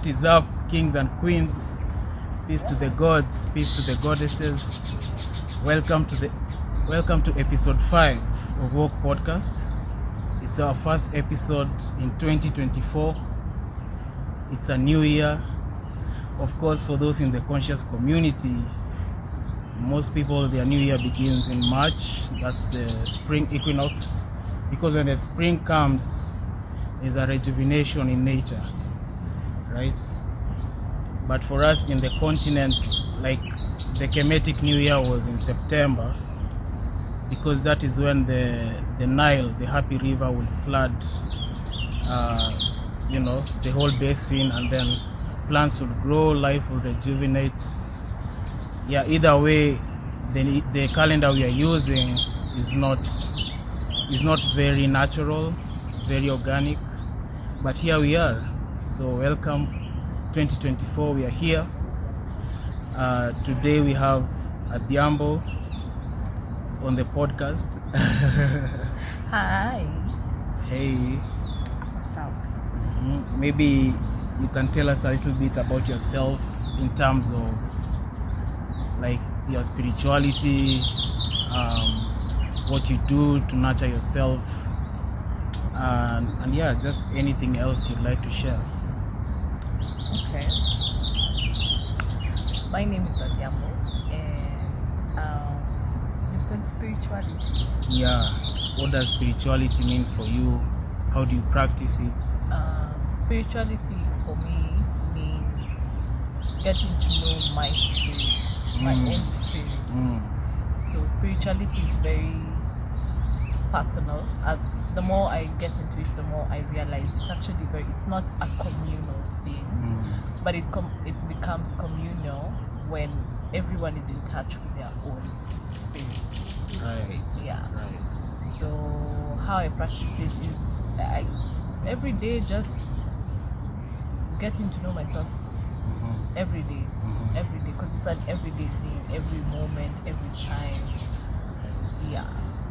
What is up, kings and queens? Peace to the gods, peace to the goddesses. Welcome to episode 5 of Wo.Ke Podcast. It's our first episode in 2024. It's a new year. Of course, for those in the conscious community, most people, their new year begins in March. That's the spring equinox. Because when the spring comes, there's a rejuvenation in nature, right? But for us in the continent, like the Kemetic New Year was in September, because that is when the Nile, the Happy River, will flood, the whole basin, and then plants will grow, life will rejuvenate. Yeah, either way, the calendar we are using is not very natural, very organic, but here we are. So welcome 2024, we are here. Today we have Adhiambo on the podcast. Hi. Hey. What's up? Maybe you can tell us a little bit about yourself in terms of like your spirituality, what you do to nurture yourself, and yeah, just anything else you'd like to share. Okay. My name is Adhiambo, and you said spirituality. Yeah. What does spirituality mean for you? How do you practice it? Spirituality for me means getting to know my spirit, my own spirit. So spirituality is very personal. As the more I get into it, the more I realize it's not a communal thing, but it becomes communal when everyone is in touch with their own spirit. Right. Yeah. Right. So how I practice it is every day just getting to know myself every day, because it's an everyday thing, every moment, every time. Yeah,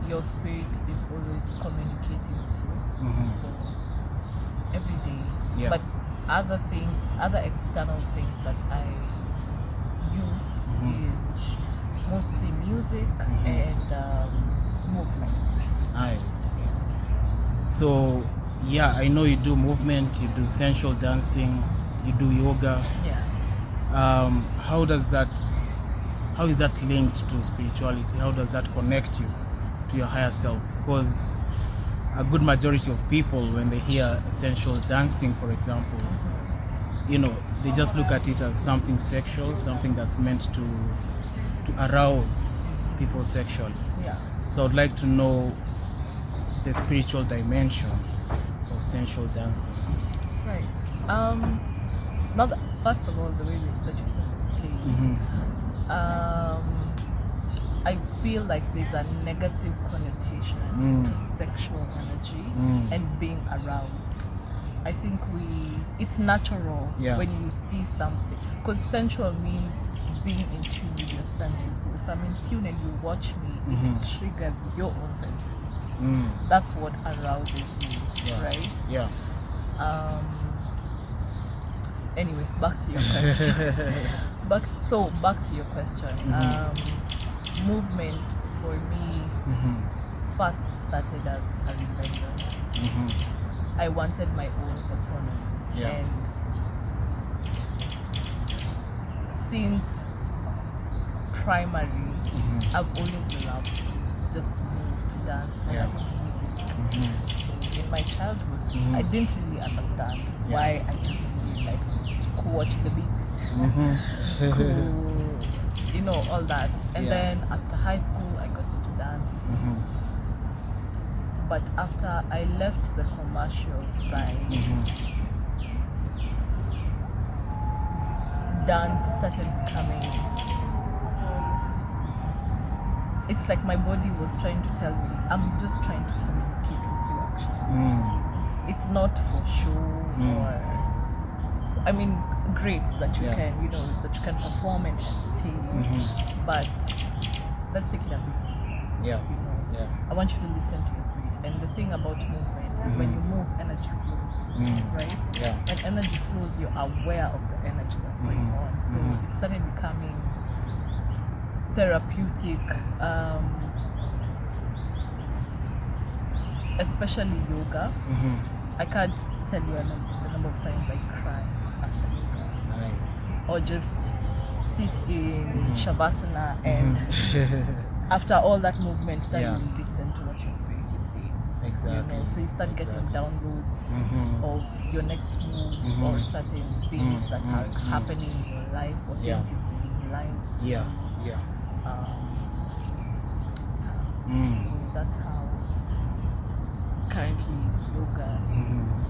your spirit is always communicating with you. So every day. Yeah. But other external things that I use is mostly music and movement. Nice. So yeah, I know you do movement, you do sensual dancing, you do yoga. Yeah. How is that linked to spirituality? How does that connect you to your higher self? Because a good majority of people, when they hear sensual dancing, for example, they just look at it as something sexual, something that's meant to arouse people sexually. Yeah. So I'd like to know the spiritual dimension of sensual dancing. Right. First of all, the way that you put this thing, I feel like there's a negative connotation to sexual energy and being aroused. I think it's natural when you see something, because sensual means being in tune with your senses. So if I'm in tune and you watch me, it triggers your own senses. That's what arouses you, right? Yeah. Anyway, back to your question. Back to your question. Movement for me first started as a rebellion. I wanted my own autonomy, and since primary, I've always loved to just move, to dance, and I love music. So in my childhood, I didn't really understand why I just really liked to watch the beats, all that. And then after high school, I got into dance. But after I left the commercial side, dance started becoming. It's like my body was trying to tell me, I'm just trying to communicate with you actually. It's not for show great that you can, that you can perform and entertain, but let's take it a bit. Yeah. I want you to listen to your spirit. And the thing about movement is when you move, energy flows, right? Yeah. When energy flows, you're aware of the energy that's going on. So it started becoming therapeutic, especially yoga. I can't tell you the number of times I cry after yoga. Nice. Or just sit in Shavasana and after all that movement, then you listen to what your spirit is saying. Exactly. So you start getting downloads of your next moves or certain things that are happening in your life or things you've been blind. Yeah. So that's how currently yoga is.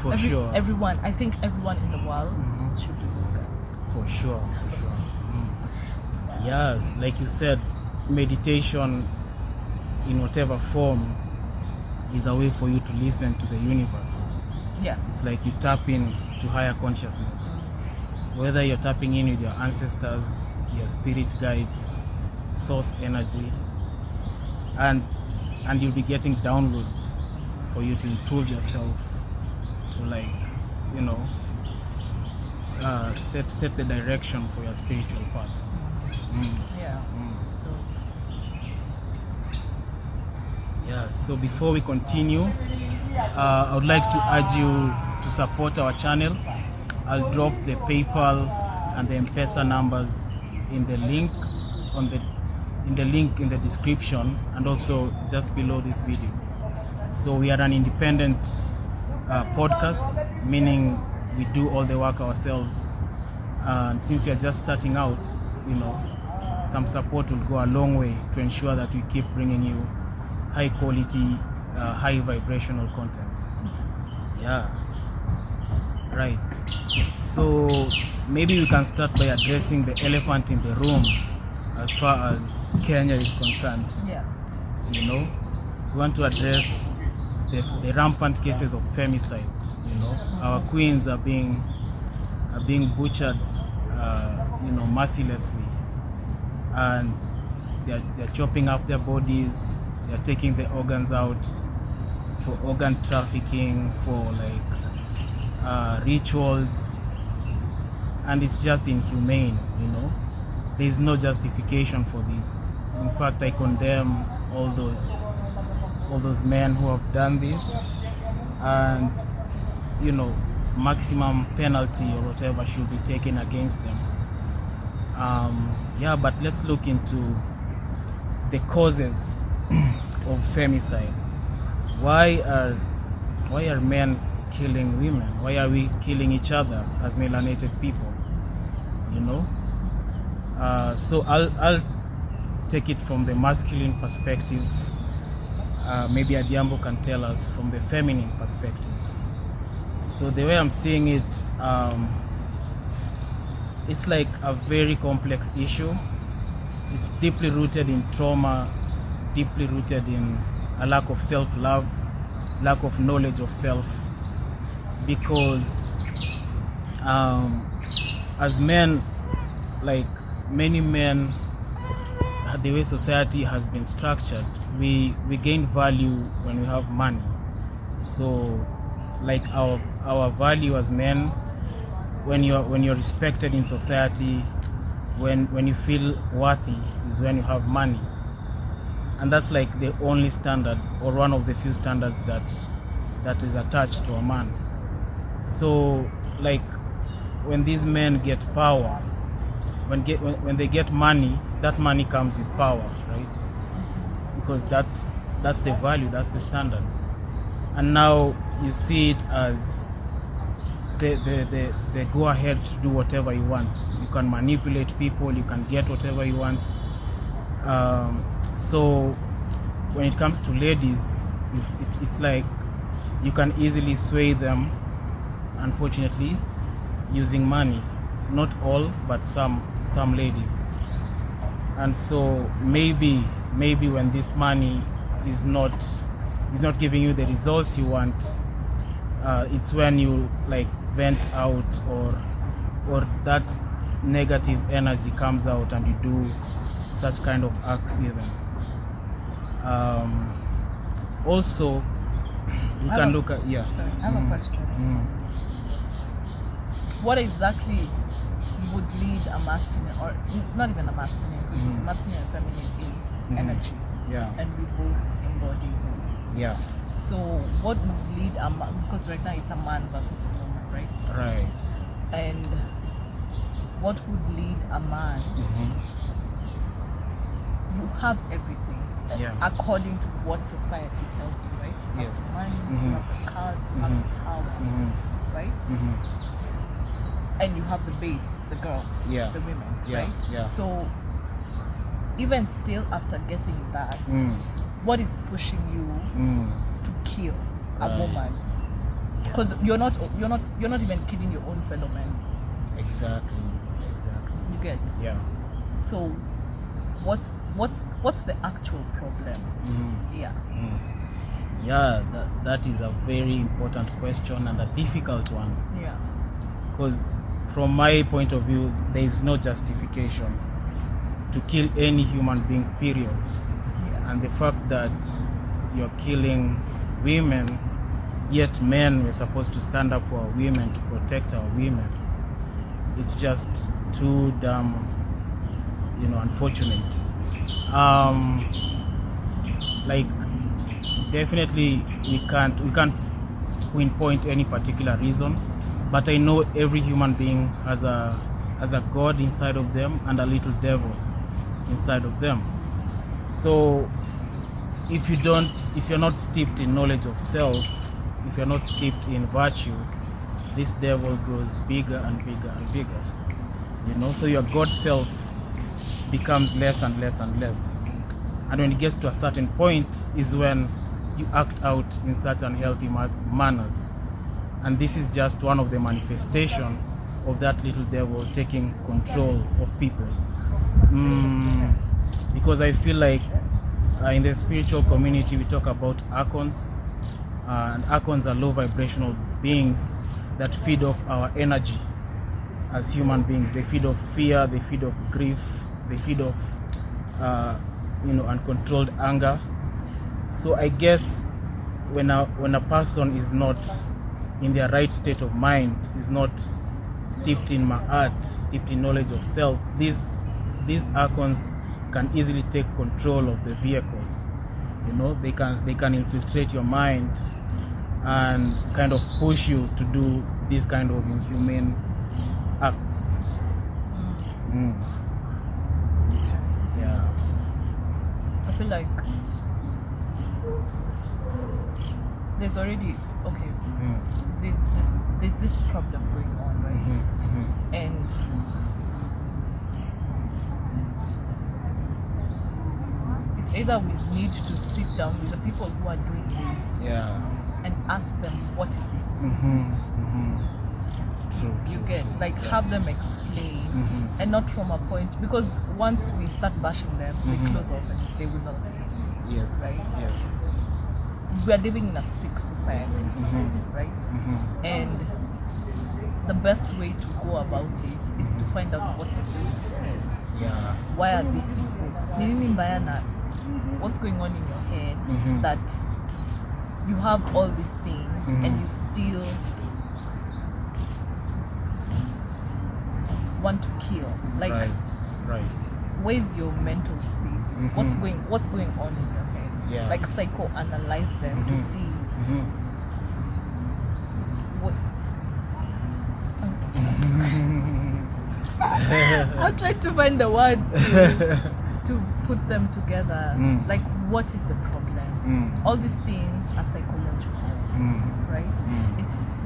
For sure. Everyone, I think everyone in the world should do yoga. For sure. Yes, like you said, meditation in whatever form is a way for you to listen to the universe. Yeah. It's like you tap in to higher consciousness. Whether you're tapping in with your ancestors, your spirit guides, source energy, and you'll be getting downloads for you to improve yourself, to set the direction for your spiritual path. So before we continue, I would like to urge you to support our channel. I'll drop the PayPal and the M-Pesa numbers in the link in the description, and also just below this video. So we are an independent podcast, meaning we do all the work ourselves, and since we are just starting out, some support will go a long way to ensure that we keep bringing you high quality, high vibrational content. Right. So maybe we can start by addressing the elephant in the room as far as Kenya is concerned. We want to address the rampant cases of femicide. Our queens are being butchered, mercilessly, and they're chopping up their bodies. They're taking the organs out for organ trafficking, for rituals, and it's just inhumane. There is no justification for this. In fact, I condemn all those men who have done this, and maximum penalty or whatever should be taken against them. But let's look into the causes of femicide. Why are men killing women? Why are we killing each other as melanated people? So I'll take it from the masculine perspective. Maybe Adhiambo can tell us from the feminine perspective. So the way I'm seeing it, it's like a very complex issue. It's deeply rooted in trauma, deeply rooted in a lack of self-love, lack of knowledge of self. Because as men, like many men, the way society has been structured, we gain value when we have money. So like our value as men, when you're respected in society, when you feel worthy, is when you have money. And that's like the only standard, or one of the few standards that is attached to a man. So like when these men get power, when they get money, that money comes with power, right? Because that's the value, that's the standard. And now you see it as they go ahead to do whatever you want. You can manipulate people, you can get whatever you want. So when it comes to ladies, it's like you can easily sway them, unfortunately, using money. Not all, but some ladies. And so maybe when this money is not giving you the results you want, it's when you like vent out, or that negative energy comes out and you do such kind of acts even. Also, you can look at Sorry, I have a question. What exactly would lead a masculine, or not even a masculine, masculine and feminine is energy. Yeah. And we both embody both. Yeah. So what would lead a man, because right now it's a man versus a woman, right? Right. And what would lead a man? You have everything, according to what society tells you, right? You have the money, you have the cars, you have the power, right? And you have the babes, the girls, the women, right? Yeah. So even still after getting that, what is pushing you to kill a woman? Because you're not even killing your own fellow men. Exactly. You get? Yeah. So what's the actual problem? Yeah, that is a very important question and a difficult one. Yeah. Because from my point of view, there is no justification to kill any human being, period. And the fact that you're killing women, yet men were supposed to stand up for our women, to protect our women, it's just too damn, unfortunate. Like, definitely we can't pinpoint any particular reason, but I know every human being has a God inside of them and a little devil inside of them. So if you're not steeped in knowledge of self, if you're not steeped in virtue, this devil grows bigger and bigger and bigger. So your God self becomes less and less and less. And when it gets to a certain point is when you act out in such unhealthy manners. And this is just one of the manifestations of that little devil taking control of people. Because I feel like in the spiritual community we talk about archons, and archons are low vibrational beings that feed off our energy as human beings. They feed off fear, they feed off grief, they feed off uncontrolled anger. So I guess when a person is not in their right state of mind, is not steeped in ma'at, steeped in knowledge of self, these archons can easily take control of the vehicle. They can infiltrate your mind and kind of push you to do these kind of inhumane acts. Yeah. I feel like there's already there's this problem going on, right? And it's either we need to sit down with the people who are doing this and ask them what is it. True. You get, like, have them explain, and not from a point, because once we start bashing them, they close off and they will not see it. Yes. Right? Yes. We are living in a sick society, right? And the best way to go about it is to find out what the business is. Yeah. Why are these people? What's going on in your head that you have all these things and you still want to kill? Like, right. Where's your mental state? What's going on in your head? Yeah. Like, psychoanalyze them to see what. I'm trying to find the words to put them together. Like, what is the problem? All these things are psychological, right?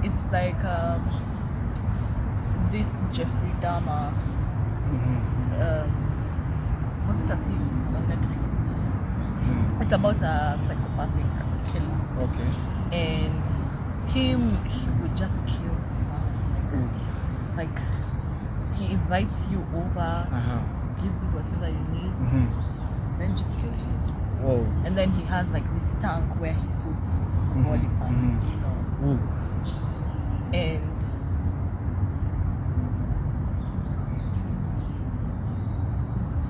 It's like this Jeffrey Dahmer. Was it a series on Netflix? It's about a psychopathic killer. Okay. And he would just kill fun. Like, he invites you over, gives you whatever you need, then just kill you. Whoa. And then he has like this tank where he puts body parts, And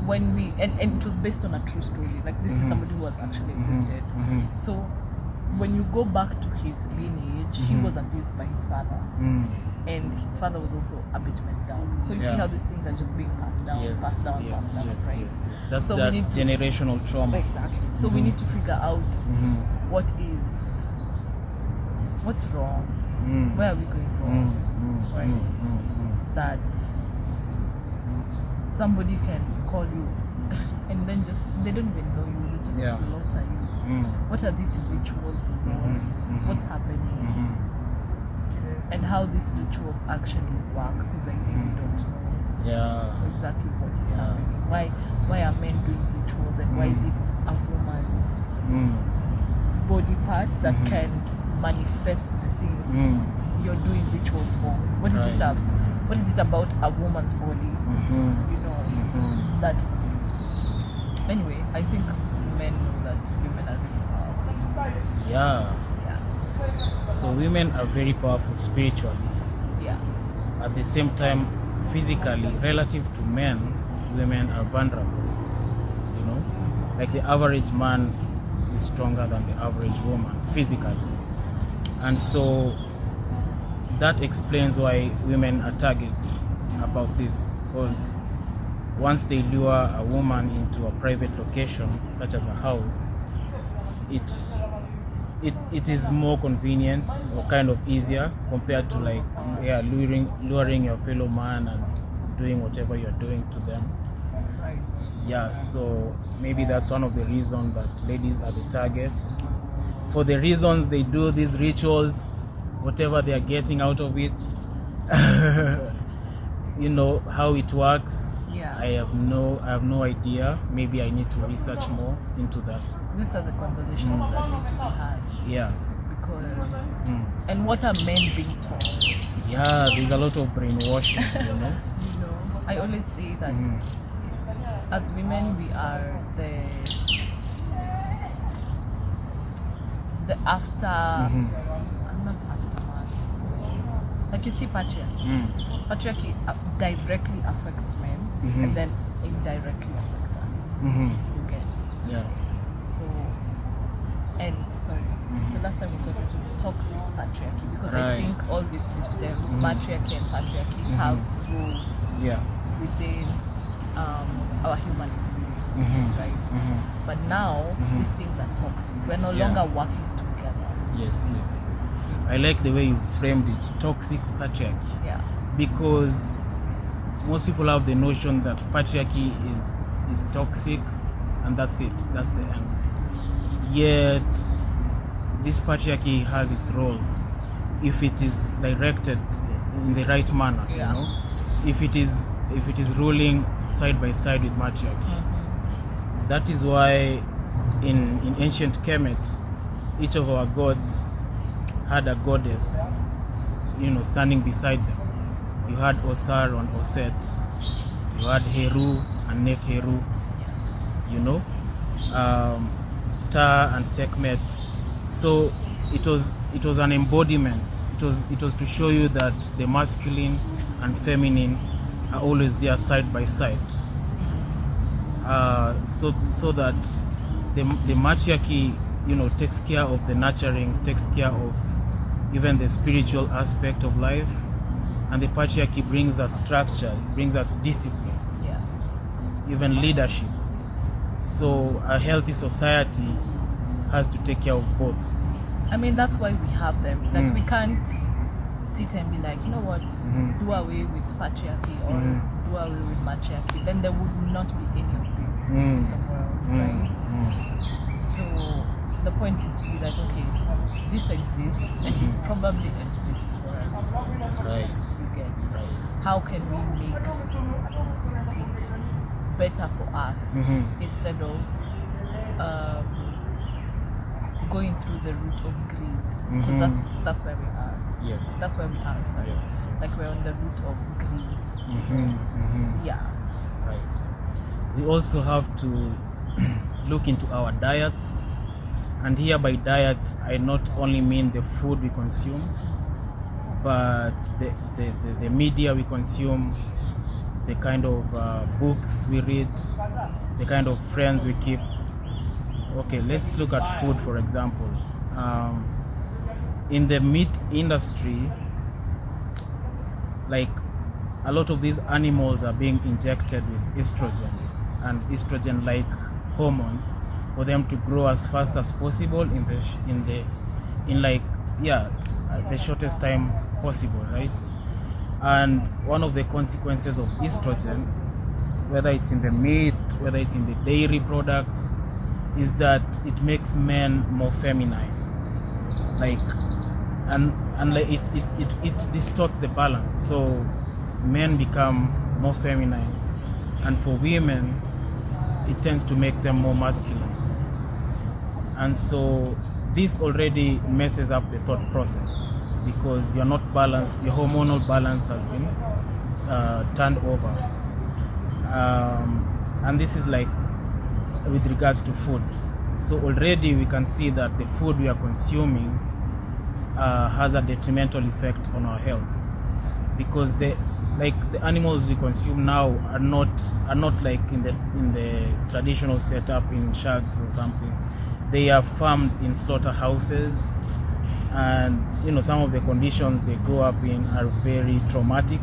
when we and it was based on a true story. Like this is somebody who has actually existed. So when you go back to his lineage, he was abused by his father. And his father was also a bit messed up. So you see how these things are just being passed down, right? That's so that generational trauma. Exactly. So we need to figure out what's wrong, where are we going wrong, right? That somebody can call you and then they don't even know you, they just slaughter you. What are these rituals for? What's happening? And how these rituals actually work, because I think we don't know exactly what is happening. Why are men doing rituals, and why is it a woman's body part that can manifest the things you're doing rituals for? What is it about a woman's body? You know, that anyway, I think men know that women are really powerful. So women are very powerful spiritually. At the same time, physically, relative to men, women are vulnerable. You know, like the average man is stronger than the average woman physically, and so that explains why women are targets about this. Because once they lure a woman into a private location, such as a house, it is more convenient or kind of easier compared to like luring your fellow man and doing whatever you're doing to them. So maybe that's one of the reasons that ladies are the target. For the reasons they do these rituals, whatever they are getting out of it, you know how it works. I have no idea. Maybe I need to research more into that. These are the conversations that need to be had. Because and what are men being taught? There's a lot of brainwashing, you know. I always say that as women we are the not aftermath. Like you see patriarchy. Patriarchy directly affects men and then indirectly affects us. You get? So, and sorry, the last time we talked about toxic patriarchy, because I think all these systems, matriarchy and patriarchy, have roles within our human experience, right? But now these things are toxic. We're no longer working together. Yes. I like the way you framed it, toxic patriarchy. Because most people have the notion that patriarchy is toxic and that's it, that's the end. Yet this patriarchy has its role if it is directed in the right manner, you know. If it is ruling side by side with matriarchy. That is why in ancient Kemet, each of our gods had a goddess, you know, standing beside them. You had Osar and Oset. You had Heru and Nekheru. You know, Ta and Sekhmet. So it was an embodiment. It was to show you that the masculine and feminine are always there side by side. So that the matriarchy, you know, takes care of the nurturing, takes care of even the spiritual aspect of life. And the patriarchy brings us structure, brings us discipline, even leadership. So a healthy society has to take care of both. I mean, that's why we have them. Like we can't sit and be like, you know what, do away with patriarchy or do away with matriarchy. Then there would not be any of this in the world, right? So the point is to be like, okay, this exists and it probably exists forever. Right. How can we make it better for us instead of going through the route of greed? Because that's where we are. Yes. That's where we are. Sorry. Yes. Like we're on the route of greed. Right. We also have to look into our diets. And here by diet, I not only mean the food we consume, but the media we consume, the kind of books we read, the kind of friends we keep. Okay, let's look at food, for example. In the meat industry, like a lot of these animals are being injected with estrogen and estrogen-like hormones for them to grow as fast as possible in the shortest time possible, right? And one of the consequences of estrogen, whether it's in the meat, whether it's in the dairy products, is that it makes men more feminine, it distorts the balance. So men become more feminine, and for women it tends to make them more masculine. And so this already messes up the thought process, because you're not balanced, your hormonal balance has been turned over. And this is like with regards to food. So already we can see that the food we are consuming has a detrimental effect on our health, because the animals we consume now are not like in the traditional setup in shags or something. They are farmed in slaughterhouses, and some of the conditions they grow up in are very traumatic.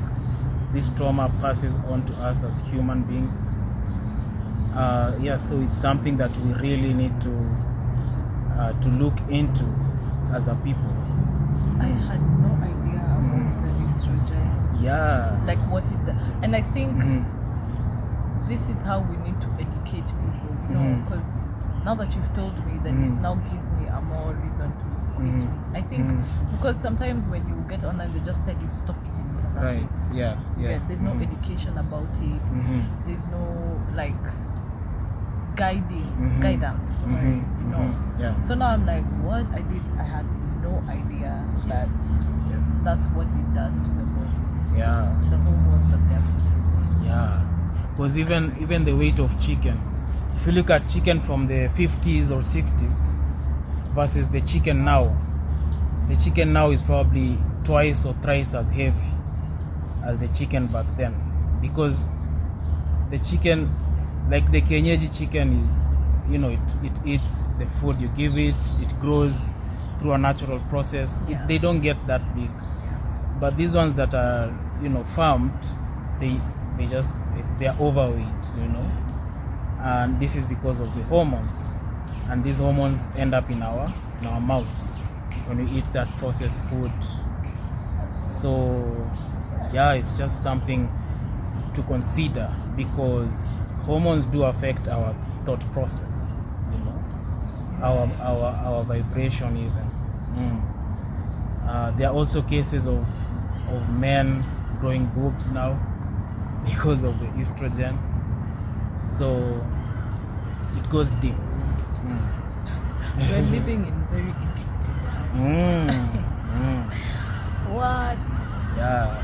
This trauma passes on to us as human beings. So it's something that we really need to look into as a people. I had no idea about the estrogen. Yeah. Like what is that? And I think this is how we need to educate people, because now that you've told me, then it now gives me a more reason to quit meat. I think because sometimes when you get online, they just tell you stop eating meat. Right. Yeah. There's no education about it. There's no guidance. Sorry, Yeah. So now I'm like, what? I had no idea that that's what it does to the body. Yeah. The hormones that they're producing. Yeah. Because even the weight of chicken, if you look at chicken from the 50s or 60s versus the chicken now is probably twice or thrice as heavy as the chicken back then, because the chicken, like the kienyeji chicken, is it eats the food you give it. It grows through a natural process. They don't get that big. But these ones that are farmed, they are overweight, and this is because of the hormones, and these hormones end up in our mouths when we eat that processed food. So it's just something to consider, because hormones do affect our thought process, our vibration even. There are also cases of men growing boobs now because of the estrogen. So it goes deep. We're living in very interesting times. What? Yeah.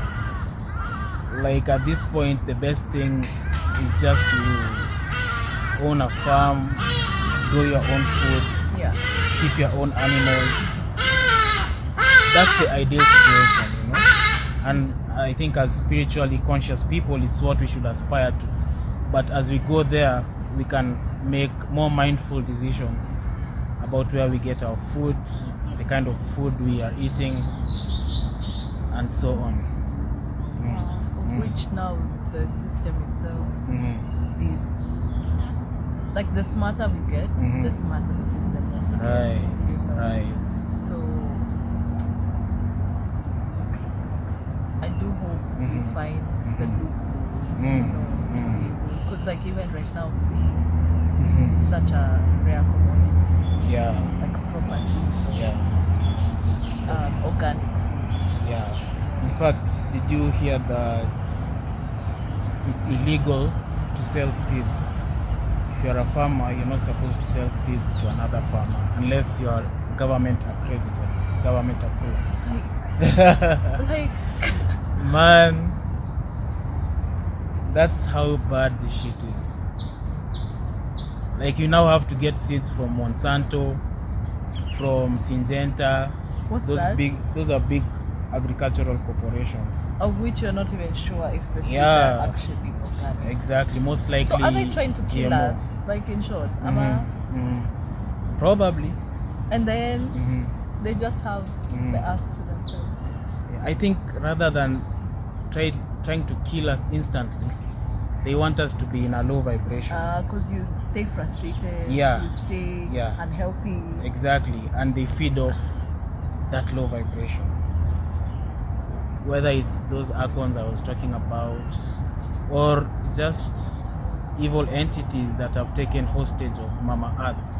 Like at this point, the best thing is just to own a farm, grow your own food, keep your own animals. That's the ideal situation, And I think as spiritually conscious people, it's what we should aspire to. But as we go there, we can make more mindful decisions about where we get our food, the kind of food we are eating, and so on. Which now the system itself is, like, the smarter we get, the smarter the system gets. Right. So I do hope we find the loopholes, because like even right now, seeds is such a rare commodity. Like proper seeds. Organic food. In fact, did you hear that it's illegal to sell seeds? If you're a farmer, you're not supposed to sell seeds to another farmer unless you are government accredited, government approved. Like Man, that's how bad this shit is. Like, you now have to get seeds from Monsanto, from Syngenta. What's that? Those are big agricultural corporations. Of which you're not even sure if the seeds Yeah. are actually organic. Exactly, most likely. So are they trying to kill GMO. us? Like in short, Probably. and then they just have the earth to themselves. I think rather than trying to kill us instantly, they want us to be in a low vibration. Because you stay frustrated, Yeah. you stay Yeah. unhealthy. Exactly, and they feed off that low vibration. Whether it's those archons I was talking about, or just evil entities that have taken hostage of Mama Earth.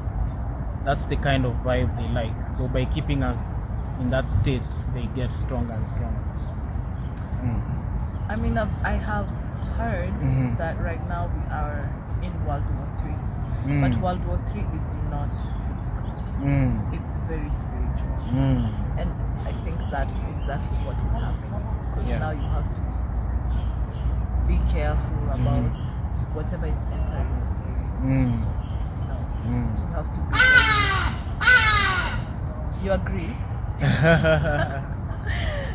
That's the kind of vibe they like. So by keeping us in that state, they get stronger and stronger. I mean, I have heard that right now we are in World War III, but World War III is not physical. It's very spiritual, and I think that's exactly what is happening. Because now you have to be careful about whatever is entering the spirit. You have to be very... You agree?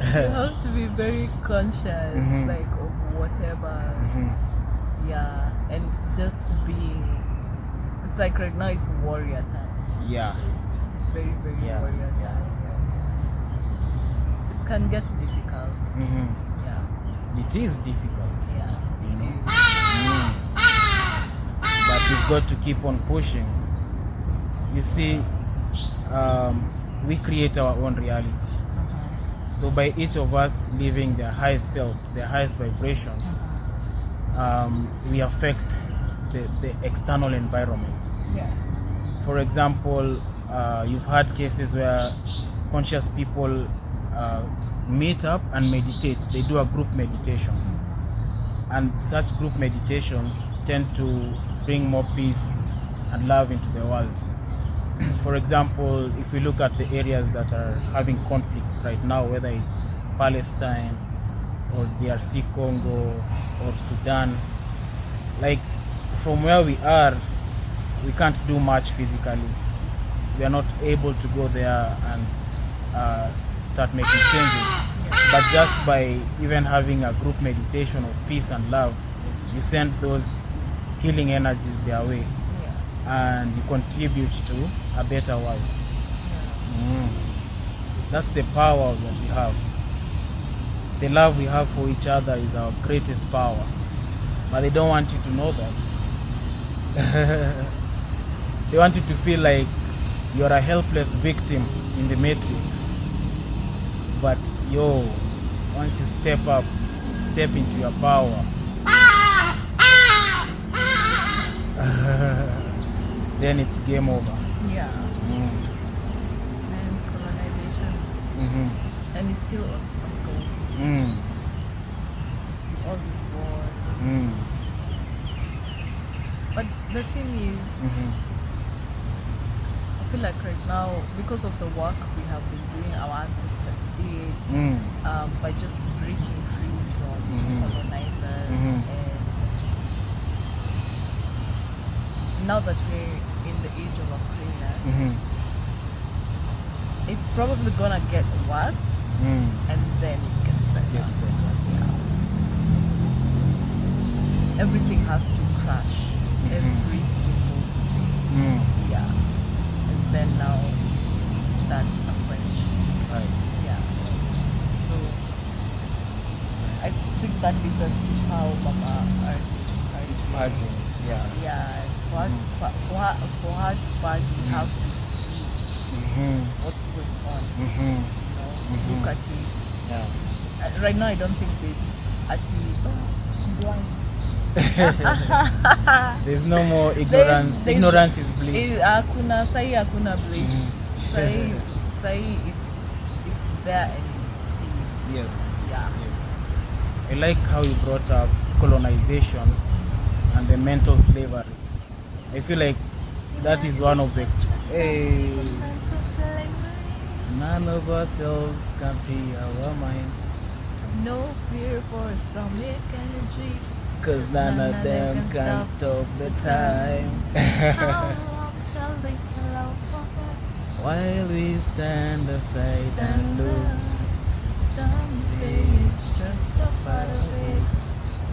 You have to be very conscious, like, of whatever. Yeah, and just being... It's like right now it's warrior time. Yeah. It's very, very warrior time. It can get difficult. Yeah. It is difficult. Yeah. You know? But you've got to keep on pushing. You see, we create our own reality. So by each of us living their highest self, their highest vibration, we affect the external environment. Yeah. For example, you've had cases where conscious people meet up and meditate. They do a group meditation. And such group meditations tend to bring more peace and love into the world. For example, if we look at the areas that are having conflicts right now, whether it's Palestine or DRC Congo or Sudan, like from where we are, we can't do much physically. We are not able to go there and start making changes. But just by even having a group meditation of peace and love, you send those healing energies their way. And you contribute to a better world. That's the power that we have. The love we have for each other is our greatest power. But they don't want you to know that. They want you to feel like you're a helpless victim in the matrix. But once you step up, step into your power, then it's game over. Yeah. And colonization. And it's still ongoing. All these wars. But the thing is, I feel like right now, because of the work we have been doing, our ancestors did, by just breaking free from colonizers, and now that we're in the age of Aquarius, it's probably gonna get worse, and then it gets better. Everything has to crash. Every single thing. And then now start afresh. Right. Yeah. So I think that leads us to how Mama is Purging. Yeah. For her to purge, we have to see what's going on. Look at it. Yeah. Right now, I don't think there's actually blind. There's no more ignorance. Ignorance is bliss. Hakuna bliss. Sahi it's there and it's seen. Yes. Yeah. Yes. I like how you brought up colonization and the mental slavery. I feel like that is one of the none of ourselves can free our minds. No fear for atomic energy. Cause none of them can stop the time. How long shall they allow for? While we stand aside and look, Some say it's just a part of it.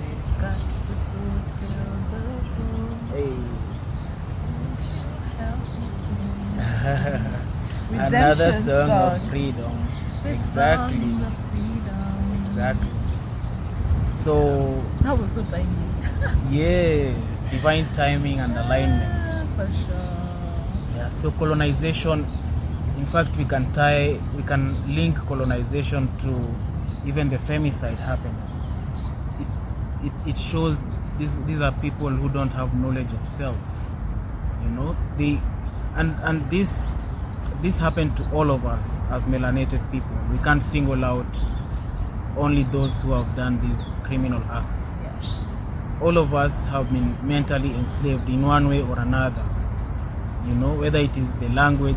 We've got to fulfill the rule. Hey. Won't you help me sing? Another Redemption song of song. freedom. The Exactly. song of freedom. Exactly. So, That was what I need. yeah, divine timing and alignment. For sure. Yeah, so colonization, in fact, we can link colonization to even the femicide happening. It shows these are people who don't have knowledge of self. You know, and this happened to all of us as melanated people. We can't single out only those who have done these criminal acts. Yeah. All of us have been mentally enslaved in one way or another. You know, whether it is the language,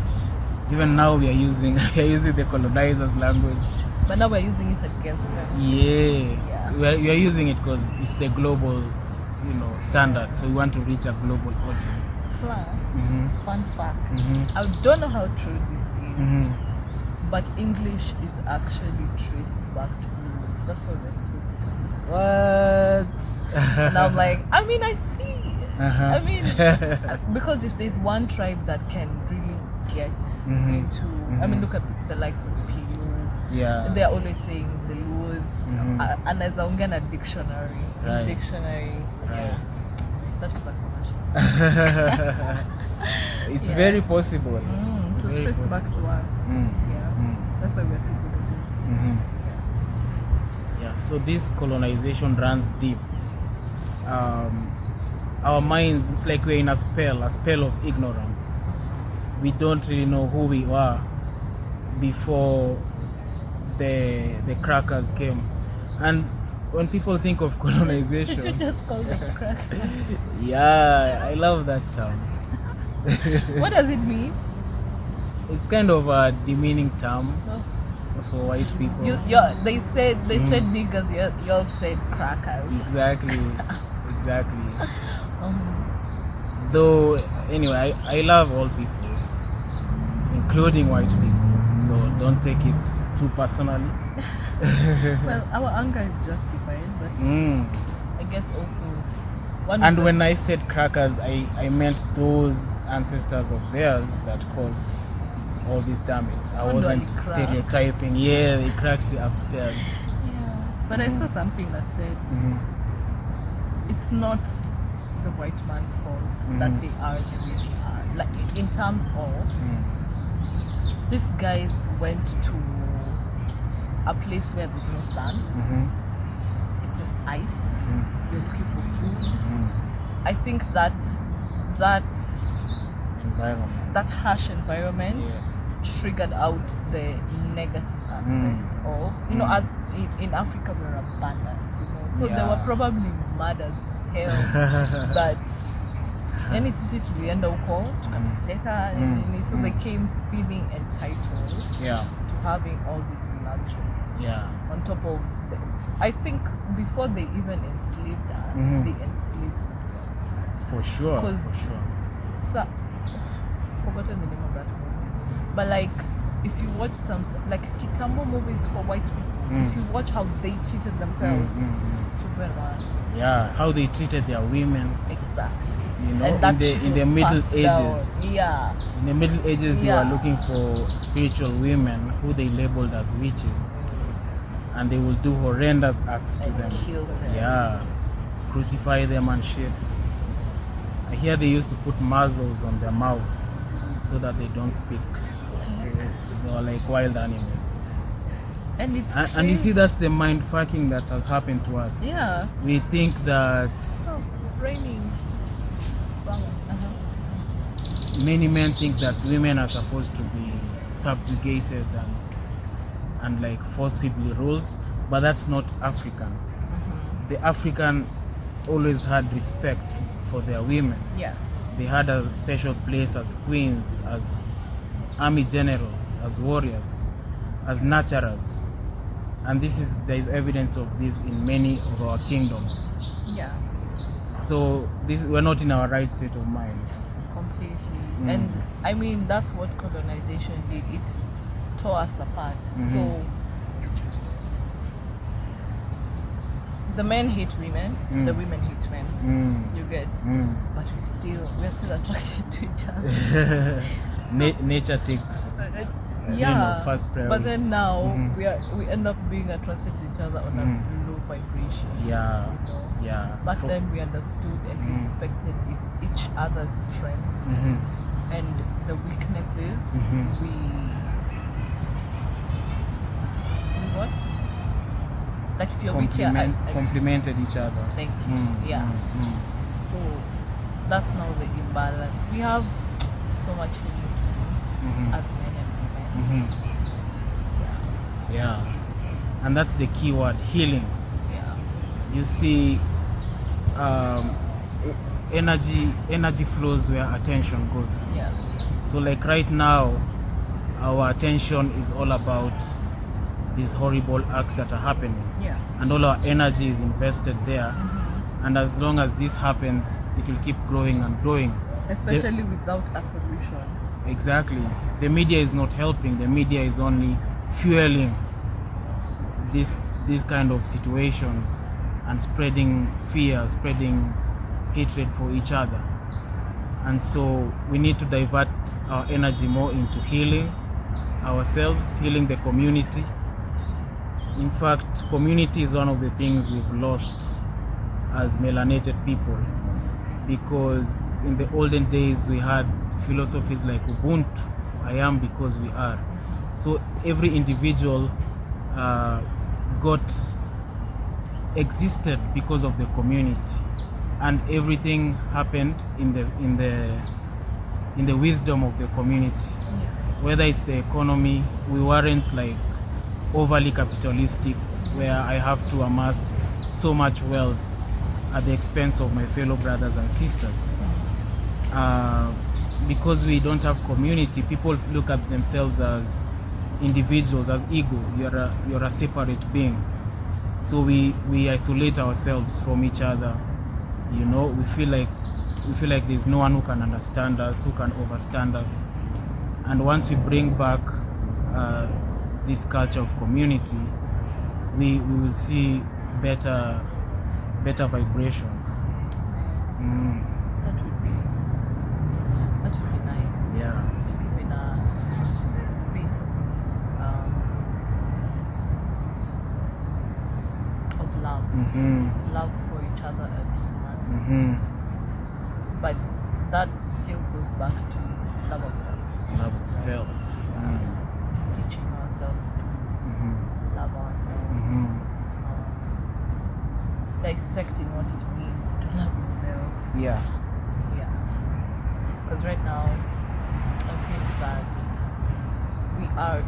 even now we are using the colonizers' language. But now we're using it against them. Yeah. Yeah. We are using it because it's the global, standard. So we want to reach a global audience. Plus, fun fact, I don't know how true this is, but English is actually traced back to roots. That's what we're saying. What? And I'm like, I see. Uh-huh. Because if there's one tribe that can really get into, look at the likes of PU. Yeah. They're always saying the Luos, and as a dictionary, Right. yeah, that's the commercial. It's Yeah. very possible. To Very trace back possible. to us. Yeah. That's why we're so good at it. Yeah, so this colonization runs deep. Our minds, it's like we're in a spell of ignorance. We don't really know who we were before the crackers came. And when people think of colonization, Just call it crackers. yeah, I love that term. What does it mean? It's kind of a demeaning term for white people. They said niggas. Y'all said crackers. Exactly. Though, anyway, I love all people, including white people. So don't take it too personally. Well, our anger is justified, but I guess also And when I said crackers, I meant those ancestors of theirs that caused all this damage. I wasn't stereotyping. Yeah, they cracked it upstairs. Yeah. But I saw something that said it's not the white man's fault that they are the way they are. Like in terms of these guys went to a place where there's no sun. It's just ice. You're looking for food. I think that harsh environment triggered out the negative aspects of, as in Africa we're abundant, so they were probably mad as hell that any city tulienda huko tukateseka, so they came feeling entitled to having all this luxury on top of I think before they even enslaved us, they enslaved themselves. For sure. Forgotten the name of that movie. But like, if you watch some like Kitambo movies for white people, if you watch how they treated themselves, it was very bad. Yeah, how they treated their women. Exactly. In the Middle Ages. Yeah. In the Middle Ages, they were looking for spiritual women who they labeled as witches, and they will do horrendous acts to them. Kill them. Yeah, crucify them and shit. I hear they used to put muzzles on their mouths so that they don't speak. So they were like wild animals. And you see, that's the mind fucking that has happened to us. Yeah. We think that it's raining. Many men think that women are supposed to be subjugated and like forcibly ruled, but that's not African. The African always had respect for their women. Yeah. They had a special place as queens, as army generals, as warriors, as nurturers. And there is evidence of this in many of our kingdoms. Yeah. So we're not in our right state of mind. Completely. And I mean, that's what colonization did. It tore us apart. So the men hate women, the women hate men. You get, but we're still attracted to each other. Nature takes first priority. But then now we end up being attracted to each other on a low vibration. Yeah, you know? yeah. Back then we understood and respected each other's strengths and the weaknesses. We what? Like if you're weak here, complemented each other. Thank you. So that's now the imbalance. We have so much healing to do as men and women. Yeah. And that's the key word, healing. Yeah. You see, energy flows where attention goes. Yeah. So like right now, our attention is all about these horrible acts that are happening. Yeah. And all our energy is invested there. And as long as this happens, it will keep growing and growing. Especially without a solution. Exactly. The media is not helping. The media is only fueling these kind of situations and spreading fear, spreading hatred for each other. And so we need to divert our energy more into healing ourselves, healing the community. In fact, community is one of the things we've lost as melanated people, because in the olden days we had philosophies like Ubuntu, I am because we are. So every individual existed because of the community, and everything happened in the wisdom of the community. Whether it's the economy, we weren't like overly capitalistic where I have to amass so much wealth at the expense of my fellow brothers and sisters. Because we don't have community, people look at themselves as individuals, as ego. You're a separate being. So we isolate ourselves from each other. You know, we feel like there's no one who can understand us, who can overstand us. And once we bring back this culture of community, we will see better vibrations. That would be nice. Yeah. To live in a space of love. Love for each other as humans. But that still goes back to love of self. Love of self. Teaching ourselves to love ourselves. Dissecting what it means to love yourself. Yeah. Because right now, I think that we are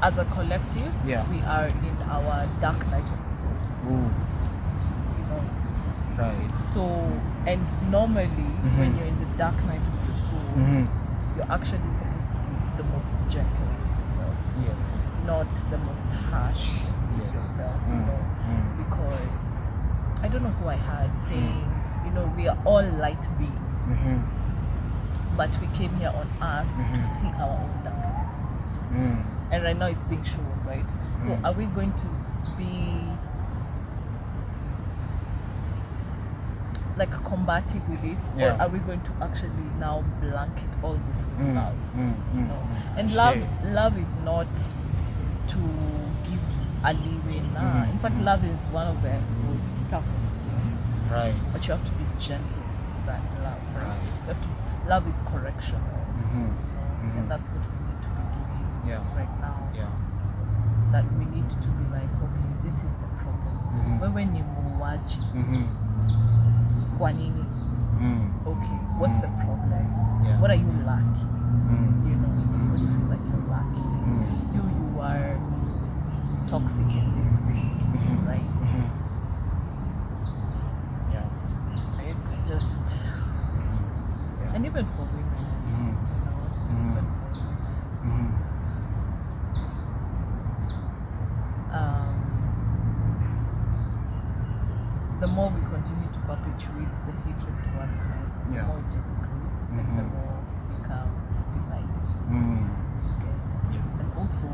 as a collective, we are in our dark night of the soul. Ooh. You know? Right. So, and normally, when you're in the dark night of the soul, you're actually supposed to be the most gentle with yourself. Yes. Not the most harsh with yourself, you know? Because I don't know who I heard saying, you know, we are all light beings, but we came here on earth to see our own darkness. And right now it's being shown, right? So are we going to be like combative with it, or are we going to actually now blanket all this with love? You know? And love is not to give a leeway. In fact, love is one of the most toughest things. Right. But you have to be gentle with that love. Right? Love is correctional. And that's what we need to be doing right now. That we need to be like, okay, this is the problem. Wewe ni muuaji. Kwa nini? Okay, what's the problem? What are you lacking? You know, what do you feel like you're lacking? You are toxic in this space, right? It's just, and even for women, the more we continue to perpetuate the hatred towards men, the more it just grows, and the more we become divided. Okay? Yes. And also,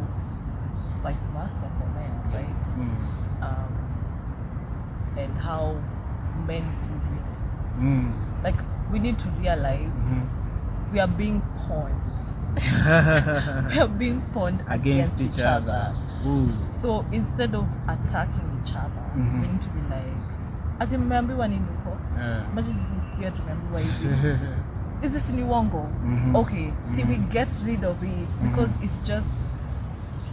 vice versa for men, right? how men view women. Like, we need to realize we are being pawned. We are being pawned against each other. Ooh. So instead of attacking each other, we need to be like, ati mmeambiwa nini huko? Maji pia tumeambiwa hivi. Is this new wongo? Okay, see, we get rid of it because it's just,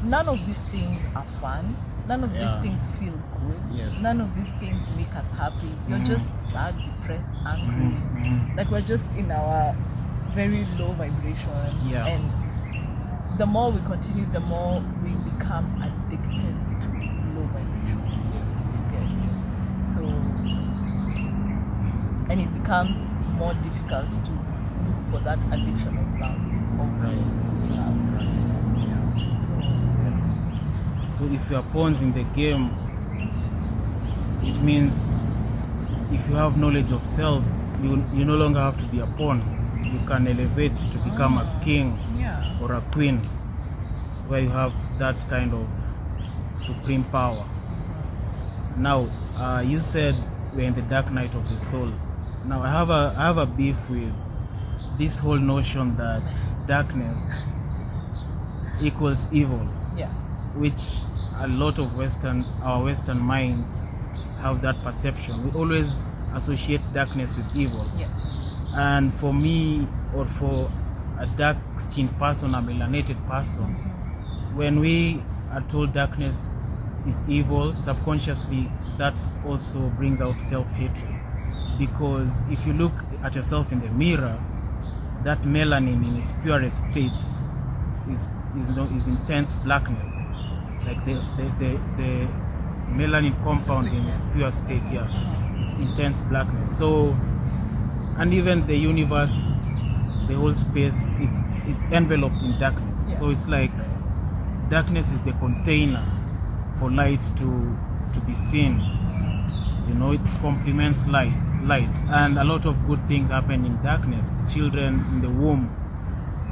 none of these things are fun. None of these things feel good. Yes. None of these things make us happy. You're just sad, depressed, angry. Like, we're just in our very low vibration. Yeah. And the more we continue, the more we become addicted to low vibration. Yes. Yes. So, and it becomes more difficult to look for that addiction of love. So if you are pawns in the game, it means if you have knowledge of self, you no longer have to be a pawn. You can elevate to become a king or a queen, where you have that kind of supreme power. Now, you said we're in the dark night of the soul. Now, I have a beef with this whole notion that darkness equals evil. Yeah. Which a lot of our Western minds have that perception. We always associate darkness with evil. Yes. And for me, or for a dark-skinned person, a melanated person, when we are told darkness is evil, subconsciously that also brings out self-hatred. Because if you look at yourself in the mirror, that melanin in its purest state is intense blackness. Like the melanin compound in its pure state, is intense blackness. So, and even the universe, the whole space, it's enveloped in darkness. So it's like darkness is the container for light to be seen. You know, it complements light, and a lot of good things happen in darkness. Children in the womb,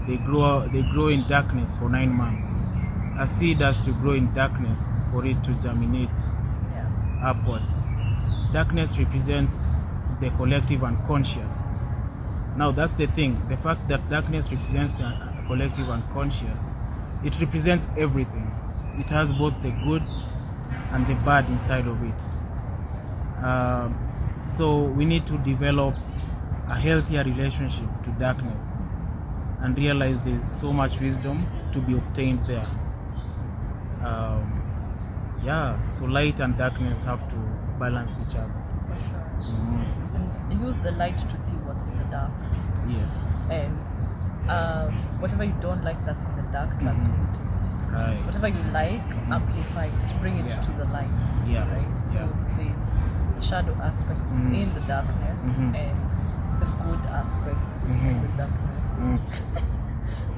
they grow in darkness for 9 months. A seed has to grow in darkness for it to germinate upwards. Darkness represents the collective unconscious. Now that's the thing. The fact that darkness represents the collective unconscious, it represents everything. It has both the good and the bad inside of it. So we need to develop a healthier relationship to darkness and realize there's so much wisdom to be obtained there. So light and darkness have to balance each other. For sure. And use the light to see what's in the dark. Yes. And whatever you don't like that's in the dark, transmute it. Right. Whatever you like, amplify it, bring it to the light. Yeah. Right? So there's shadow aspects in the darkness and the good aspects in the darkness.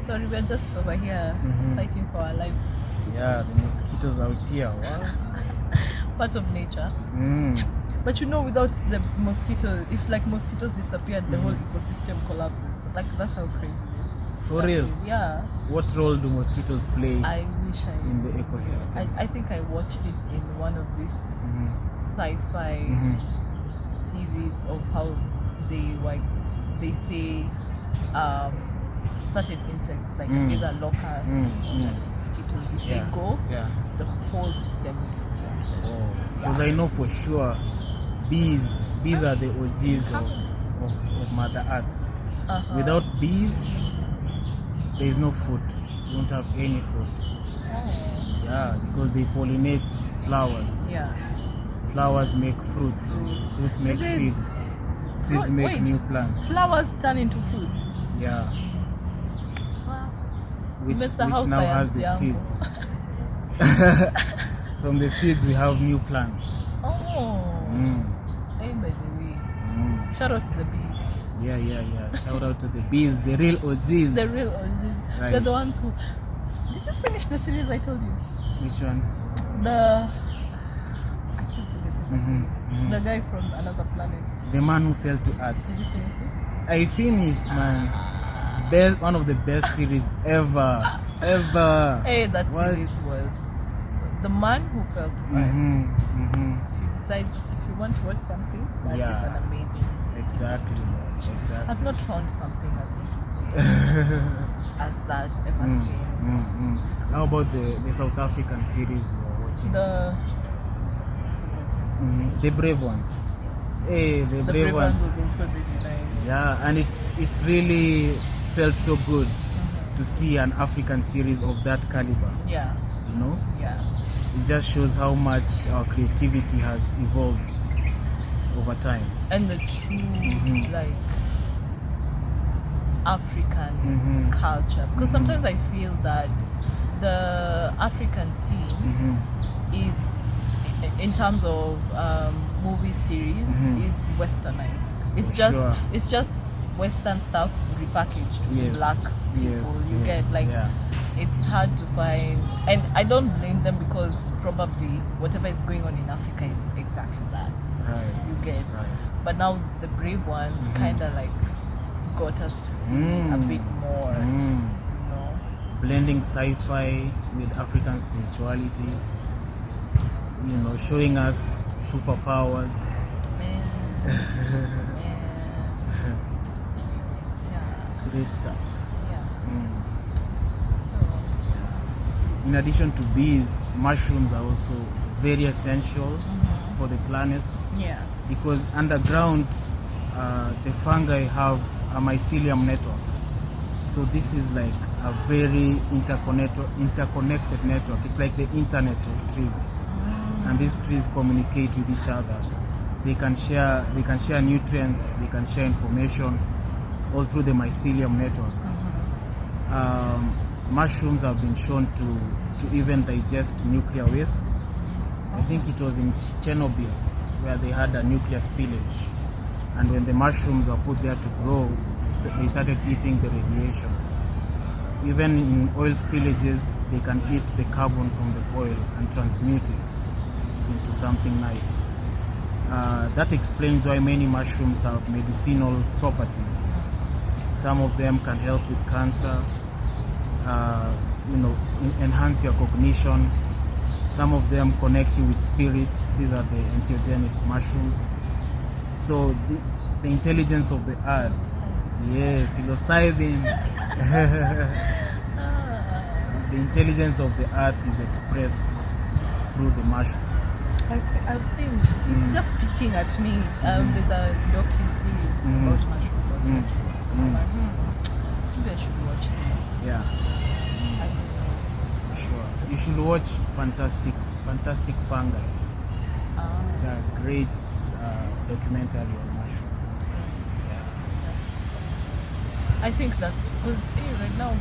Sorry, we're just over here fighting for our lives. Yeah, the mosquitoes out here. Wow. Part of nature. But you know, without the mosquitoes, if like mosquitoes disappeared, the whole ecosystem collapses. Like, that's how crazy it is. For real? Yeah. What role do mosquitoes play I wish in the ecosystem? I think I watched it in one of these sci-fi series of how they say certain insects like either locusts or mosquitoes, if they go, the whole system is destroyed. Because I know for sure bees are the OGs of Mother Earth. Without bees, there is no food. You don't have any food. Yeah, because they pollinate flowers. Yeah. Flowers make fruits. Fruits make seeds. Seeds make new plants. Flowers turn into fruits. Yeah. Wow. Which now has the seeds. From the seeds we have new plants. Hey, by the way. Shout out to the bees. Yeah. Shout out to the bees, the real OGs. The real OGs. Right. They're the ones who... Did you finish the series I told you? Which one? I keep forgetting. The guy from another planet. The man who fell to earth. Did you finish it? I finished, man. One of the best series ever. Hey, that series was the man who fell to earth. If you want to watch something, that is an amazing. Exactly. I've not found something as interesting as that ever since. How about the South African series you were watching? The Brave Ones. Hey, the Brave Ones was also really nice. Yeah, and it really felt so good to see an African series of that caliber. Yeah. You know? Yeah. It just shows how much our creativity has evolved over time. And the true like African culture. Because sometimes I feel that the African scene is, in terms of movie series, is westernized. It's just Western stuff repackaged to black people. You get it's hard to find, and I don't blame them because probably whatever is going on in Africa is exactly that. Right. You get. Right. But now the Brave Ones kind of like got us to see a bit more. You know, blending sci-fi with African spirituality. You know, showing us superpowers. Great stuff. In addition to bees, mushrooms are also very essential for the planet. Yeah. Because underground, the fungi have a mycelium network. So this is like a very interconnected network. It's like the internet of trees. And these trees communicate with each other. They can share nutrients, they can share information all through the mycelium network. Mushrooms have been shown to even digest nuclear waste. I think it was in Chernobyl where they had a nuclear spillage, and when the mushrooms were put there to grow, they started eating the radiation. Even in oil spillages, they can eat the carbon from the oil and transmute it into something nice. That explains why many mushrooms have medicinal properties. Some of them can help with cancer, enhance your cognition. Some of them connect you with spirit. These are the entheogenic mushrooms. So the intelligence of the earth, yes, psilocybin. The intelligence of the earth is expressed through the mushroom. I've seen, it's just picking at me. There's a docu-series about mushrooms. Maybe I should watch it. Yeah. Sure. You should watch Fantastic Fungi. It's a great documentary on mushrooms. Yeah. I think that's because right now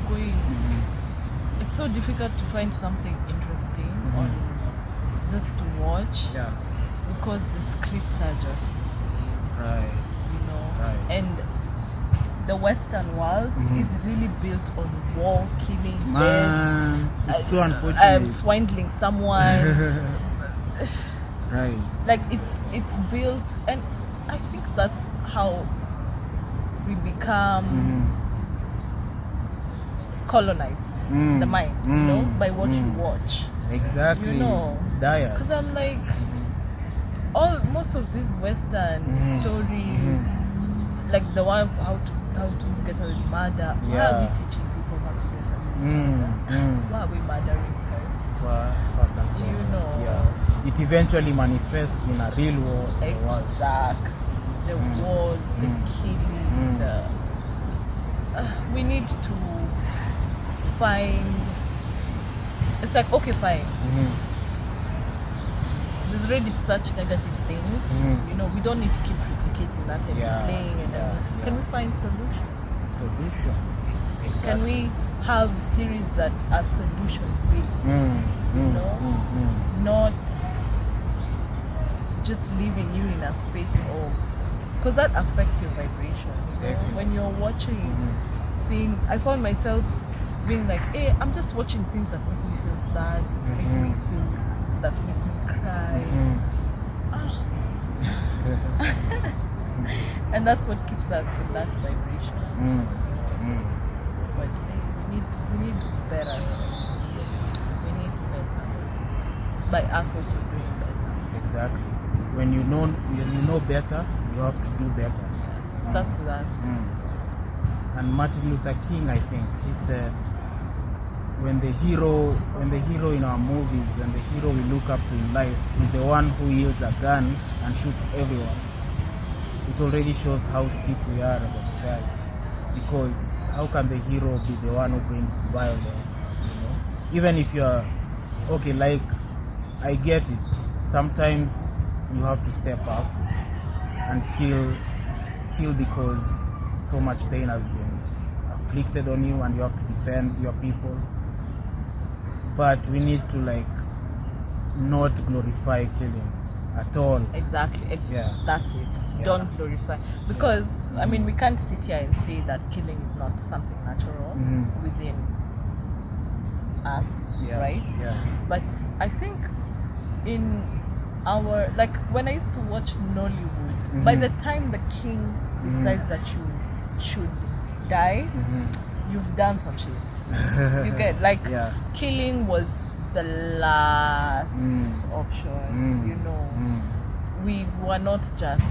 it's so difficult to find something interesting on just to watch. Yeah. Because the scripts are just right. You know. Right. And the Western world is really built on war, killing, man, it's so unfortunate. Swindling someone. Right. Like it's built, and I think that's how we become colonized the mind, you know, by what you watch. Exactly. You know, it's diet. Because I'm like, most of these Western stories, like the one of how to get away with murder. Why are we teaching people how to get away with murder? Why are we murdering people? First and foremost, You know. yeah. It eventually manifests in a real war. Exactly. The wars, the killing, we need to find. It's like, okay, fine. There's already such negative things. You know, we don't need to keep replicating that and playing and everything. Can we find solutions? Exactly. Can we have series that are solution-based? You know, not just leaving you in a space of, because that affects your vibration. You know? When you're watching things, I found myself being like, hey, I'm just watching things that make me feel sad, that make me cry. And that's what keeps us in that vibration. But we need better. Yes. We need better. By us also doing better. Exactly. when you know better, you have to do better. Starts with that. And Martin Luther King, I think, he said, when the hero in our movies, when the hero we look up to in life is the one who wields a gun and shoots everyone, it already shows how sick we are as a society. Because how can the hero be the one who brings violence? Even if you're okay, like, I get it. Sometimes you have to step up and kill because so much pain has been afflicted on you and you have to defend your people. But we need to not glorify killing at all. Exactly. Yeah. That's it. Yeah. Don't glorify. Because, I mean, we can't sit here and say that killing is not something natural within us, right? Yeah. But I think in our, when I used to watch Nollywood, by the time the king decides that you should die, you've done some shit. You get, killing was the last option, We were not just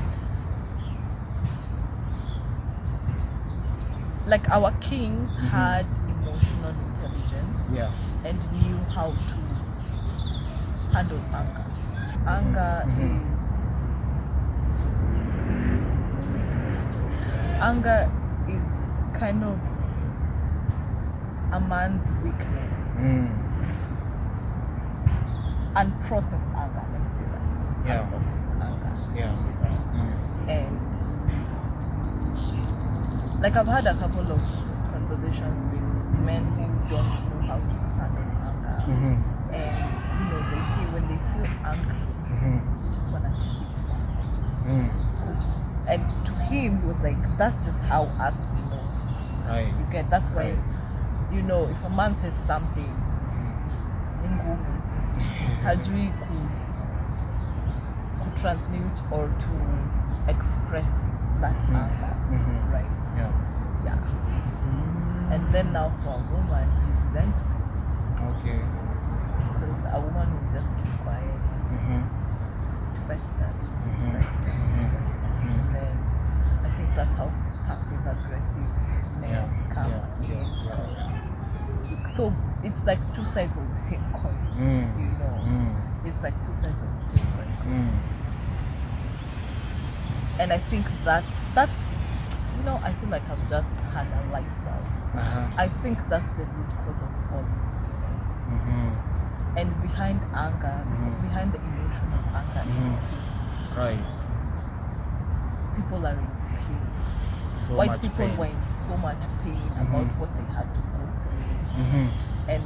our kings had emotional intelligence and knew how to handle anger. Anger is kind of a man's weakness. Unprocessed anger, let me say that. Unprocessed anger. And I've had a couple of conversations with men who don't know how to handle anger. And they say when they feel angry, they just wanna hit someone. And to him he was like, that's just how us we know. Right. You get, that's why if a man says something, hajui could transmute or to express that anger, right? Yeah. And then now for a woman, resentment. Okay. Because a woman will just keep quiet, festers. And then I think that's how passive aggressiveness comes in. So it's like two sides of the same coin, It's like two sides of the same coin. And I think that's I feel like I've just had a light bulb. I think that's the root cause of all these things. And behind anger, behind the emotion of anger is pain. Right. People are in pain. White people were in so much pain about what they had to go through. And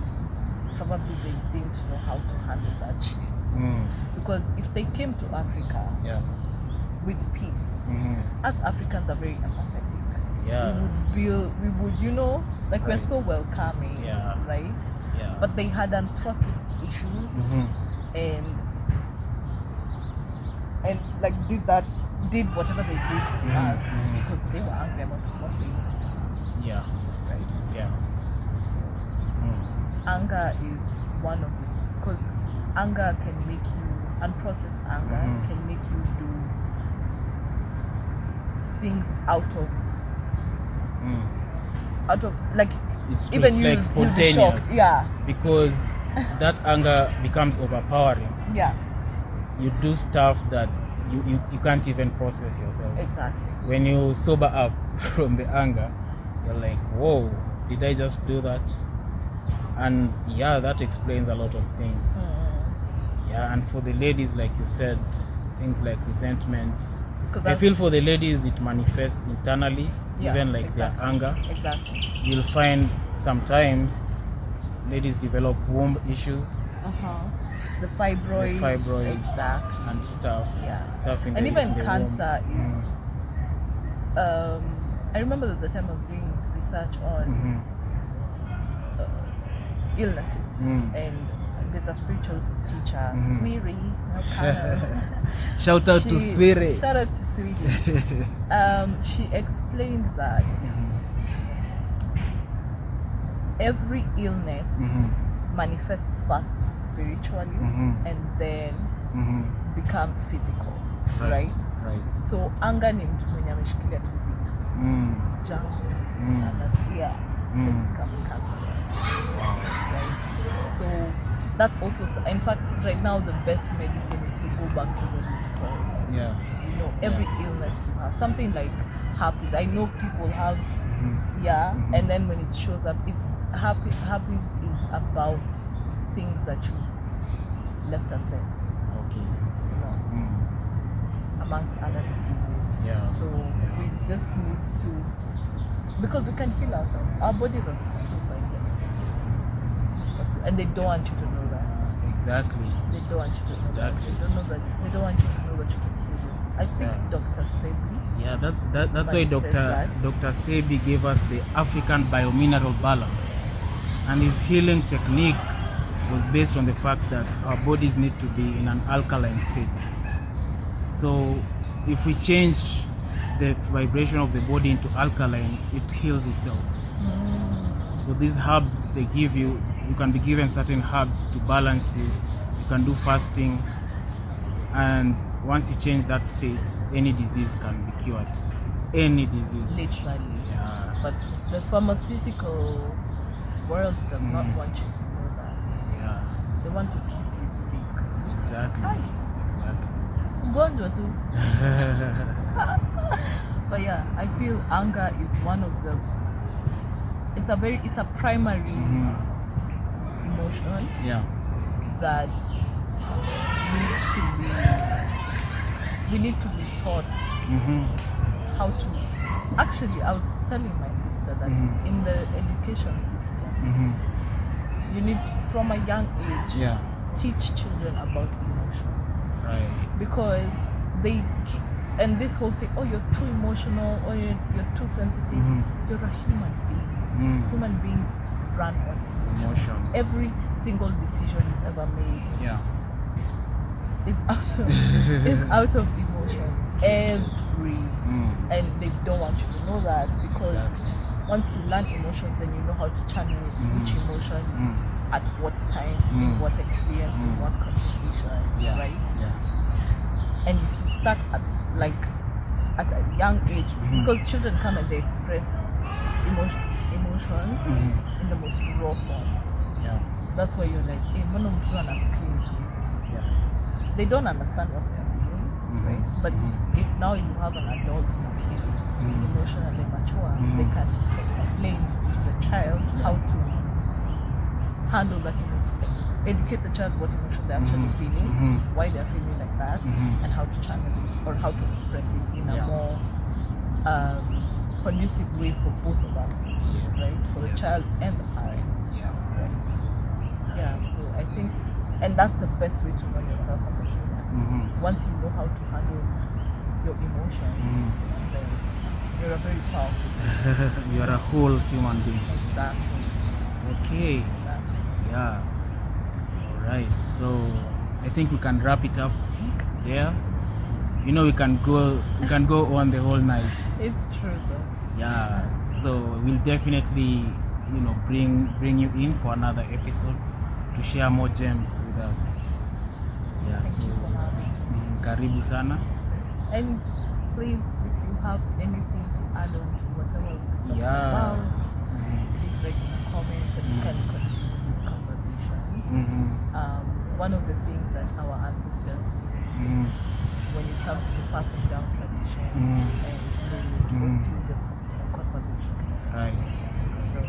probably they didn't know how to handle that shit. Because if they came to Africa with peace, us Africans are very empathetic. We would we're so welcoming, right? But they had unprocessed issues and did whatever they did to us because they were angry about what they did. Right? So anger is one of the, because anger can make you, unprocessed anger can make you do things out of even it's you like spontaneous. Yeah. Because that anger becomes overpowering. Yeah. You do stuff that you can't even process yourself. Exactly. When you sober up from the anger, you're like, whoa, did I just do that? And that explains a lot of things. And for the ladies, like you said, things like resentment. I feel for the ladies it manifests internally, even their anger. Exactly. You'll find sometimes ladies develop womb issues. The fibroids. Exactly. And stuff. Stuff in and the, even in the cancer womb. is. I remember the time I was doing research on illnesses, and there's a spiritual teacher, Swiri. Shout out to Swiri. Shout out to Swiri. She explained that every illness manifests first spiritually and then becomes physical, right? So anger ni mtu mwenye ameshikilia tu vitu. Jump. Then becomes cancer. Right? So that's also, in fact, right now the best medicine is to go back to the root cause. Yeah. You know, every illness you have, something like herpes. I know people have, and then when it shows up, it's herpes is about things that you've left unsaid. Okay. You know, amongst other diseases. Yeah. So we just need to, because we can heal ourselves. Our bodies are super intelligent. Yes. And they don't want you to know that. Exactly. They don't want you to know Exactly. that. They don't know that. They don't want you to know that you can heal yourself. I think Dr. Sebi. Yeah, that's why Dr. Sebi gave us the African biomineral balance, and his healing technique was based on the fact that our bodies need to be in an alkaline state. So if we change the vibration of the body into alkaline, it heals itself. So these herbs they give you can be given certain herbs to balance you. You can do fasting, and once you change that state, any disease can be cured. Any disease. Literally. Yeah. But the pharmaceutical world does not want you to know that. Yeah. They want to keep you sick. Exactly. Exactly. Ugonjwa tu. But yeah, I feel anger is one of the, it's a primary emotion that we need to be taught how to. Actually, I was telling my sister that in the education system, you need, from a young age, teach children about emotions. Right. Because and this whole thing, oh, you're too emotional, or you're too sensitive. You're a human being. Human beings run on emotions. Every single decision you've ever made is out of emotions. And they don't want you to know that, because once you learn emotions, then you know how to channel which emotion at what time, in what experience, in what conversation, right? And if you start at a young age, because children come and they express emotions in the most raw form. That's why you're like, hey, mbona mtu ana scream too? They don't understand what they're feeling, right? But if now you have an adult that is emotionally mature, they can explain to the child how to handle that emotion, educate the child what emotion they're actually feeling, why they're feeling like that, and how to channel it or how to express it in a more conducive way for both of us, right? For the child and the parent. So I think, and that's the best way to know yourself as a human. Once you know how to handle your emotions, then you're a very powerful person. You're a whole human being. Exactly. Okay. Exactly. Yeah. All right. So I think we can wrap it up there. You know, we can go on the whole night. It's true though. Yeah. So we'll definitely, bring you in for another episode to share more gems with us. Yeah. Thank you for having me. Karibu sana. And please, if you have anything to add on to whatever we talked about, please write in the comments and we can continue these conversations. One of the things that our ancestors did when it comes to passing down traditions and was through the conversation. Right. So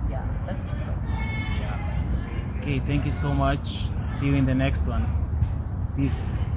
yeah, let's keep talking. Yeah. Okay, thank you so much. See you in the next one. Peace.